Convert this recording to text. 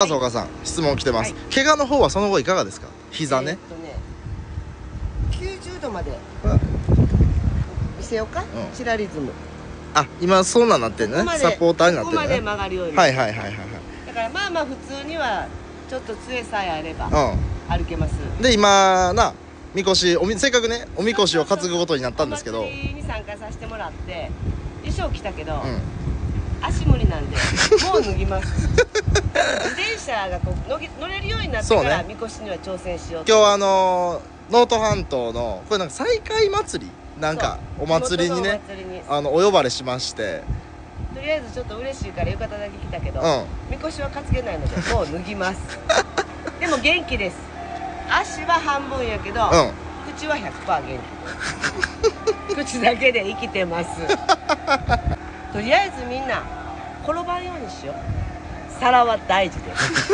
笹岡さん、質問来てます。怪我の方はその後いかがですか？膝ね。90度まで見せようか。チラリズム。あ、今そんなんなってんね。サポーターになってるね。ここまで曲がるように。はいはいはいはいはい。だからまあまあ普通にはちょっと杖さえあれば歩けます。で今なみこしせっかくねおみこしを担ぐことになったんですけど。お祭りに参加させてもらって衣装着たけど。足無理なんでもう脱ぎます自転車がこう乗れるようになってからみこしには挑戦しようと。今日能登半島のこれなんか西海祭りなんかお祭りにねお呼ばれしまして、とりあえずちょっと嬉しいから浴衣だけ着たけど、みこしは担げないのでもう脱ぎますでも元気です。足は半分やけど、口は 100% 元気口だけで生きてますとりあえずみんな転ばんようにしよう。皿は大事です